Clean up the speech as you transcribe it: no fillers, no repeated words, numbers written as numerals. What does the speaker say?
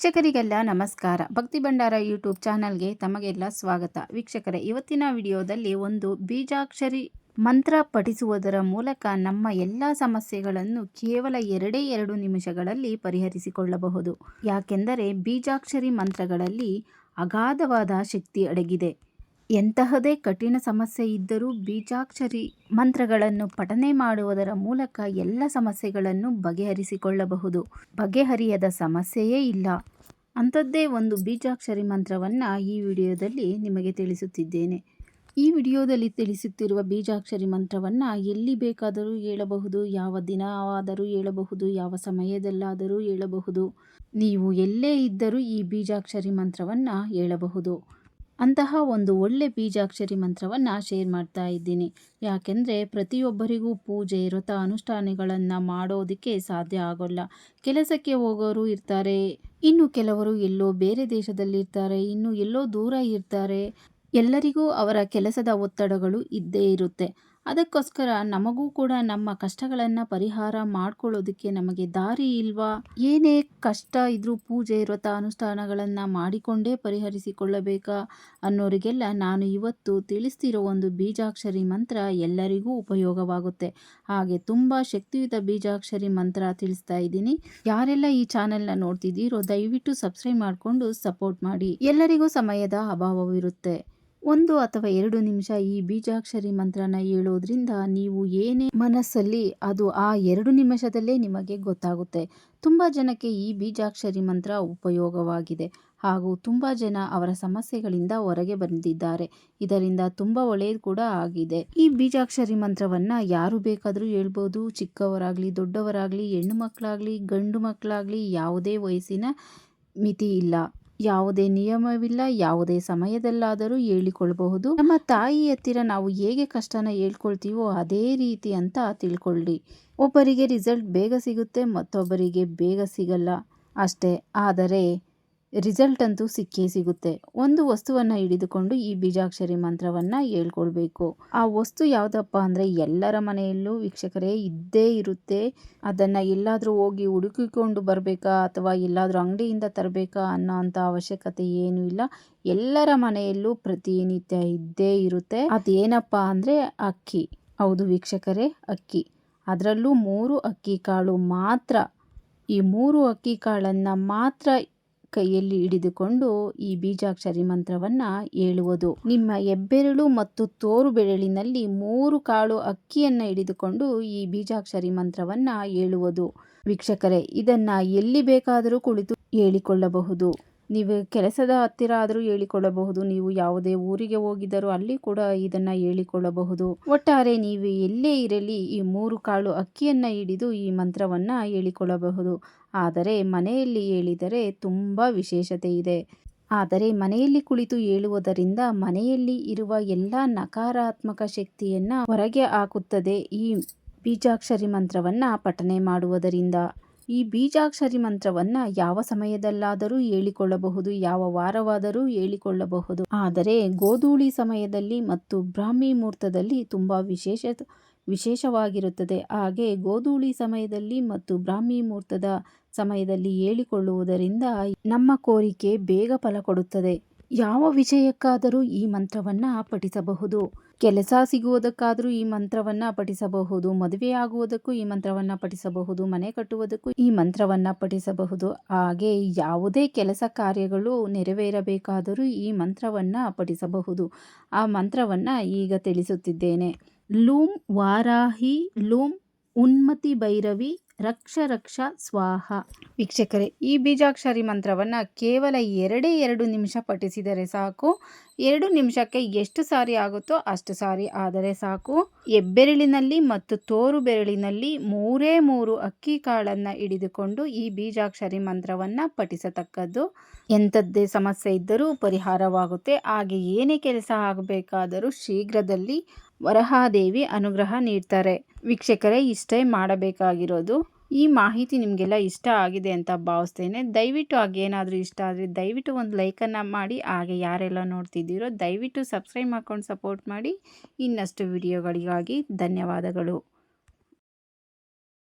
ವೀಕ್ಷಕರಿಗೆಲ್ಲ ನಮಸ್ಕಾರ. ಭಕ್ತಿ ಭಂಡಾರ ಯೂಟ್ಯೂಬ್ ಚಾನಲ್ಗೆ ತಮಗೆಲ್ಲ ಸ್ವಾಗತ. ವೀಕ್ಷಕರೇ, ಇವತ್ತಿನ ವಿಡಿಯೋದಲ್ಲಿ ಒಂದು ಬೀಜಾಕ್ಷರಿ ಮಂತ್ರ ಪಠಿಸುವುದರ ಮೂಲಕ ನಮ್ಮ ಎಲ್ಲ ಸಮಸ್ಯೆಗಳನ್ನು ಕೇವಲ 2 ನಿಮಿಷಗಳಲ್ಲಿ ಪರಿಹರಿಸಿಕೊಳ್ಳಬಹುದು. ಯಾಕೆಂದರೆ ಬೀಜಾಕ್ಷರಿ ಮಂತ್ರಗಳಲ್ಲಿ ಅಗಾಧವಾದ ಶಕ್ತಿ ಅಡಗಿದೆ. ಎಂತಹದೇ ಕಠಿಣ ಸಮಸ್ಯೆ ಇದ್ದರೂ ಬೀಜಾಕ್ಷರಿ ಮಂತ್ರಗಳನ್ನು ಪಠನೆ ಮಾಡುವುದರ ಮೂಲಕ ಎಲ್ಲ ಸಮಸ್ಯೆಗಳನ್ನು ಬಗೆಹರಿಸಿಕೊಳ್ಳಬಹುದು. ಬಗೆಹರಿಯದ ಸಮಸ್ಯೆಯೇ ಇಲ್ಲ. ಅಂಥದ್ದೇ ಒಂದು ಬೀಜಾಕ್ಷರಿ ಮಂತ್ರವನ್ನು ಈ ವಿಡಿಯೋದಲ್ಲಿ ನಿಮಗೆ ತಿಳಿಸುತ್ತಿದ್ದೇನೆ. ಈ ವಿಡಿಯೋದಲ್ಲಿ ತಿಳಿಸುತ್ತಿರುವ ಬೀಜಾಕ್ಷರಿ ಮಂತ್ರವನ್ನು ಎಲ್ಲಿ ಬೇಕಾದರೂ ಹೇಳಬಹುದು, ಯಾವ ದಿನವಾದರೂ ಹೇಳಬಹುದು, ಯಾವ ಸಮಯದಲ್ಲಾದರೂ ಹೇಳಬಹುದು. ನೀವು ಎಲ್ಲೇ ಇದ್ದರೂ ಈ ಬೀಜಾಕ್ಷರಿ ಮಂತ್ರವನ್ನು ಹೇಳಬಹುದು. ಅಂತಹ ಒಂದು ಒಳ್ಳೆ ಬೀಜಾಕ್ಷರಿ ಮಂತ್ರವನ್ನು ಶೇರ್ ಮಾಡ್ತಾ ಇದ್ದೀನಿ. ಯಾಕೆಂದರೆ ಪ್ರತಿಯೊಬ್ಬರಿಗೂ ಪೂಜೆ, ವ್ರತ, ಅನುಷ್ಠಾನಗಳನ್ನು ಮಾಡೋದಕ್ಕೆ ಸಾಧ್ಯ ಆಗೋಲ್ಲ. ಕೆಲಸಕ್ಕೆ ಹೋಗೋರು ಇರ್ತಾರೆ, ಇನ್ನು ಕೆಲವರು ಎಲ್ಲೋ ಬೇರೆ ದೇಶದಲ್ಲಿರ್ತಾರೆ, ಇನ್ನು ಎಲ್ಲೋ ದೂರ ಇರ್ತಾರೆ. ಎಲ್ಲರಿಗೂ ಅವರ ಕೆಲಸದ ಒತ್ತಡಗಳು ಇದ್ದೇ ಇರುತ್ತೆ. ಅದಕ್ಕೋಸ್ಕರ ನಮಗೂ ಕೂಡ ನಮ್ಮ ಕಷ್ಟಗಳನ್ನು ಪರಿಹಾರ ಮಾಡ್ಕೊಳ್ಳೋದಕ್ಕೆ ನಮಗೆ ದಾರಿ ಇಲ್ವಾ? ಏನೇ ಕಷ್ಟ ಇದ್ರೂ ಪೂಜೆ, ವ್ರತ, ಅನುಷ್ಠಾನಗಳನ್ನು ಮಾಡಿಕೊಂಡೇ ಪರಿಹರಿಸಿಕೊಳ್ಳಬೇಕಾ ಅನ್ನೋರಿಗೆಲ್ಲ ನಾನು ಇವತ್ತು ತಿಳಿಸ್ತಿರೋ ಒಂದು ಬೀಜಾಕ್ಷರಿ ಮಂತ್ರ ಎಲ್ಲರಿಗೂ ಉಪಯೋಗವಾಗುತ್ತೆ. ಹಾಗೆ ತುಂಬ ಶಕ್ತಿಯುತ ಬೀಜಾಕ್ಷರಿ ಮಂತ್ರ ತಿಳಿಸ್ತಾ ಇದ್ದೀನಿ. ಯಾರೆಲ್ಲ ಈ ಚಾನೆಲ್ನ ನೋಡ್ತಿದ್ದೀರೋ ದಯವಿಟ್ಟು ಸಬ್ಸ್ಕ್ರೈಬ್ ಮಾಡಿಕೊಂಡು ಸಪೋರ್ಟ್ ಮಾಡಿ. ಎಲ್ಲರಿಗೂ ಸಮಯದ ಅಭಾವವಿರುತ್ತೆ. 1 ಅಥವಾ 2 ನಿಮಿಷ ಈ ಬೀಜಾಕ್ಷರಿ ಮಂತ್ರನ ಹೇಳೋದ್ರಿಂದ ನೀವು ಏನೇ ಮನಸ್ಸಲ್ಲಿ ಅದು ಆ 2 ನಿಮಿಷದಲ್ಲೇ ನಿಮಗೆ ಗೊತ್ತಾಗುತ್ತೆ. ತುಂಬ ಜನಕ್ಕೆ ಈ ಬೀಜಾಕ್ಷರಿ ಮಂತ್ರ ಉಪಯೋಗವಾಗಿದೆ ಹಾಗೂ ತುಂಬ ಜನ ಅವರ ಸಮಸ್ಯೆಗಳಿಂದ ಹೊರಗೆ ಬಂದಿದ್ದಾರೆ. ಇದರಿಂದ ತುಂಬ ಒಳ್ಳೆಯದು ಕೂಡ ಆಗಿದೆ. ಈ ಬೀಜಾಕ್ಷರಿ ಮಂತ್ರವನ್ನು ಯಾರು ಬೇಕಾದರೂ ಹೇಳ್ಬೋದು. ಚಿಕ್ಕವರಾಗಲಿ, ದೊಡ್ಡವರಾಗಲಿ, ಹೆಣ್ಣು ಮಕ್ಕಳಾಗಲಿ, ಗಂಡು ಮಕ್ಕಳಾಗಲಿ, ಯಾವುದೇ ವಯಸ್ಸಿನ ಮಿತಿ ಇಲ್ಲ, ಯಾವುದೇ ನಿಯಮವಿಲ್ಲ. ಯಾವುದೇ ಸಮಯದಲ್ಲಾದರೂ ಹೇಳಿಕೊಳ್ಳಬಹುದು. ನಮ್ಮ ತಾಯಿ ಹತ್ತಿರ ನಾವು ಹೇಗೆ ಕಷ್ಟನ ಹೇಳ್ಕೊಳ್ತೀವೋ ಅದೇ ರೀತಿ ಅಂತ ತಿಳ್ಕೊಳ್ಳಿ. ಒಬ್ಬರಿಗೆ ರಿಸಲ್ಟ್ ಬೇಗ ಸಿಗುತ್ತೆ, ಮತ್ತೊಬ್ಬರಿಗೆ ಬೇಗ ಸಿಗಲ್ಲ ಅಷ್ಟೇ. ಆದರೆ ರಿಸಲ್ಟ್ ಅಂತೂ ಸಿಕ್ಕೇ ಸಿಗುತ್ತೆ. ಒಂದು ವಸ್ತುವನ್ನು ಹಿಡಿದುಕೊಂಡು ಈ ಬೀಜಾಕ್ಷರಿ ಮಂತ್ರವನ್ನು ಹೇಳ್ಕೊಳ್ಬೇಕು. ಆ ವಸ್ತು ಯಾವುದಪ್ಪ ಅಂದರೆ ಎಲ್ಲರ ಮನೆಯಲ್ಲೂ ವೀಕ್ಷಕರೇ ಇದ್ದೇ ಇರುತ್ತೆ. ಅದನ್ನು ಎಲ್ಲಾದರೂ ಹೋಗಿ ಹುಡುಕಿಕೊಂಡು ಬರಬೇಕಾ ಅಥವಾ ಎಲ್ಲಾದರೂ ಅಂಗಡಿಯಿಂದ ತರಬೇಕಾ ಅನ್ನೋ ಅಂಥ ಅವಶ್ಯಕತೆ ಏನೂ ಇಲ್ಲ. ಎಲ್ಲರ ಮನೆಯಲ್ಲೂ ಪ್ರತಿನಿತ್ಯ ಇದ್ದೇ ಇರುತ್ತೆ. ಅದೇನಪ್ಪ ಅಂದರೆ ಅಕ್ಕಿ. ಹೌದು ವೀಕ್ಷಕರೇ, ಅಕ್ಕಿ. ಅದರಲ್ಲೂ 3 ಅಕ್ಕಿ ಕಾಳು ಮಾತ್ರ. ಈ 3 ಅಕ್ಕಿ ಕಾಳನ್ನು ಮಾತ್ರ ಕೈಯಲ್ಲಿ ಹಿಡಿದುಕೊಂಡು ಈ ಬೀಜಾಕ್ಷರಿ ಮಂತ್ರವನ್ನು ಹೇಳುವುದು. ನಿಮ್ಮ ಹೆಬ್ಬೆರಳು ಮತ್ತು ತೋರು ಬೆರಳಿನಲ್ಲಿ 3 ಕಾಳು ಅಕ್ಕಿಯನ್ನು ಹಿಡಿದುಕೊಂಡು ಈ ಬೀಜಾಕ್ಷರಿ ಮಂತ್ರವನ್ನು ಹೇಳುವುದು. ವೀಕ್ಷಕರೇ, ಇದನ್ನು ಎಲ್ಲಿ ಬೇಕಾದರೂ ಕುಳಿತು ಹೇಳಿಕೊಳ್ಳಬಹುದು. ನೀವು ಕೆಲಸದ ಹತ್ತಿರ ಆದರೂ ಹೇಳಿಕೊಳ್ಳಬಹುದು. ನೀವು ಯಾವುದೇ ಊರಿಗೆ ಹೋಗಿದ್ದರೂ ಅಲ್ಲಿ ಕೂಡ ಇದನ್ನು ಹೇಳಿಕೊಳ್ಳಬಹುದು. ಒಟ್ಟಾರೆ ನೀವು ಎಲ್ಲೇ ಇರಲಿ ಈ 3 ಕಾಳು ಅಕ್ಕಿಯನ್ನು ಹಿಡಿದು ಈ ಮಂತ್ರವನ್ನು ಹೇಳಿಕೊಳ್ಳಬಹುದು. ಆದರೆ ಮನೆಯಲ್ಲಿ ಹೇಳಿದರೆ ತುಂಬ ವಿಶೇಷತೆ ಇದೆ. ಆದರೆ ಮನೆಯಲ್ಲಿ ಕುಳಿತು ಹೇಳುವುದರಿಂದ ಮನೆಯಲ್ಲಿ ಇರುವ ಎಲ್ಲ ನಕಾರಾತ್ಮಕ ಶಕ್ತಿಯನ್ನು ಹೊರಗೆ ಹಾಕುತ್ತದೆ ಈ ಬೀಜಾಕ್ಷರಿ ಮಂತ್ರವನ್ನು ಪಠನೆ ಮಾಡುವುದರಿಂದ. ಈ ಬೀಜಾಕ್ಷರಿ ಮಂತ್ರವನ್ನು ಯಾವ ಸಮಯದಲ್ಲಾದರೂ ಹೇಳಿಕೊಳ್ಳಬಹುದು, ಯಾವ ವಾರವಾದರೂ ಹೇಳಿಕೊಳ್ಳಬಹುದು. ಆದರೆ ಗೋಧೂಳಿ ಸಮಯದಲ್ಲಿ ಮತ್ತು ಬ್ರಾಹ್ಮಿ ಮುಹೂರ್ತದಲ್ಲಿ ತುಂಬ ವಿಶೇಷವಾಗಿರುತ್ತದೆ. ಹಾಗೆ ಗೋಧೂಳಿ ಸಮಯದಲ್ಲಿ ಮತ್ತು ಬ್ರಾಹ್ಮಿ ಮುಹೂರ್ತದ ಸಮಯದಲ್ಲಿ ಹೇಳಿಕೊಳ್ಳುವುದರಿಂದ ನಮ್ಮ ಕೋರಿಕೆ ಬೇಗ ಫಲ ಕೊಡುತ್ತದೆ. ಯಾವ ವಿಷಯಕ್ಕಾದರೂ ಈ ಮಂತ್ರವನ್ನು ಪಠಿಸಬಹುದು. ಕೆಲಸ ಸಿಗುವುದಕ್ಕಾದರೂ ಈ ಮಂತ್ರವನ್ನು ಪಠಿಸಬಹುದು. ಮದುವೆಯಾಗುವುದಕ್ಕೂ ಈ ಮಂತ್ರವನ್ನು ಪಠಿಸಬಹುದು. ಮನೆ ಕಟ್ಟುವುದಕ್ಕೂ ಈ ಮಂತ್ರವನ್ನು ಪಠಿಸಬಹುದು. ಹಾಗೆ ಯಾವುದೇ ಕೆಲಸ ಕಾರ್ಯಗಳು ನೆರವೇರಬೇಕಾದರೂ ಈ ಮಂತ್ರವನ್ನು ಪಠಿಸಬಹುದು. ಆ ಮಂತ್ರವನ್ನು ಈಗ ತಿಳಿಸುತ್ತಿದ್ದೇನೆ. ಲೂಂ ವಾರಾಹಿ ಲೂಂ ಉನ್ಮತಿ ಭೈರವಿ ರಕ್ಷ ರಕ್ಷ ಸ್ವಾಹ. ವೀಕ್ಷಕರೇ, ಈ ಬೀಜಾಕ್ಷರಿ ಮಂತ್ರವನ್ನು ಕೇವಲ 2 ನಿಮಿಷ ಪಠಿಸಿದರೆ ಸಾಕು. 2 ನಿಮಿಷಕ್ಕೆ ಎಷ್ಟು ಸಾರಿ ಆಗುತ್ತೋ ಅಷ್ಟು ಸಾರಿ ಆದರೆ ಸಾಕು. ಹೆಬ್ಬೆರಳಿನಲ್ಲಿ ಮತ್ತು ತೋರು ಬೆರಳಿನಲ್ಲಿ 3 ಅಕ್ಕಿ ಕಾಳನ್ನು ಹಿಡಿದುಕೊಂಡು ಈ ಬೀಜಾಕ್ಷರಿ ಮಂತ್ರವನ್ನು ಪಠಿಸತಕ್ಕದ್ದು. ಎಂಥದ್ದೇ ಸಮಸ್ಯೆ ಇದ್ದರೂ ಪರಿಹಾರವಾಗುತ್ತೆ. ಹಾಗೆ ಏನೇ ಕೆಲಸ ಆಗಬೇಕಾದರೂ ಶೀಘ್ರದಲ್ಲಿ ವರಹಾದೇವಿ ಅನುಗ್ರಹ ನೀಡ್ತಾರೆ. ವೀಕ್ಷಕರೇ, ಇಷ್ಟೇ ಮಾಡಬೇಕಾಗಿರೋದು. ಈ ಮಾಹಿತಿ ನಿಮಗೆಲ್ಲ ಇಷ್ಟ ಆಗಿದೆ ಅಂತ ಭಾವಿಸ್ತೇನೆ. ದಯವಿಟ್ಟು ಹಾಗೇನಾದರೂ ಇಷ್ಟ ಆದರೆ ದಯವಿಟ್ಟು ಒಂದು ಲೈಕನ್ನು ಮಾಡಿ. ಹಾಗೆ ಯಾರೆಲ್ಲ ನೋಡ್ತಿದ್ದೀರೋ ದಯವಿಟ್ಟು ಸಬ್ಸ್ಕ್ರೈಬ್ ಮಾಡ್ಕೊಂಡು ಸಪೋರ್ಟ್ ಮಾಡಿ. ಇನ್ನಷ್ಟು ವಿಡಿಯೋಗಳಿಗಾಗಿ ಧನ್ಯವಾದಗಳು.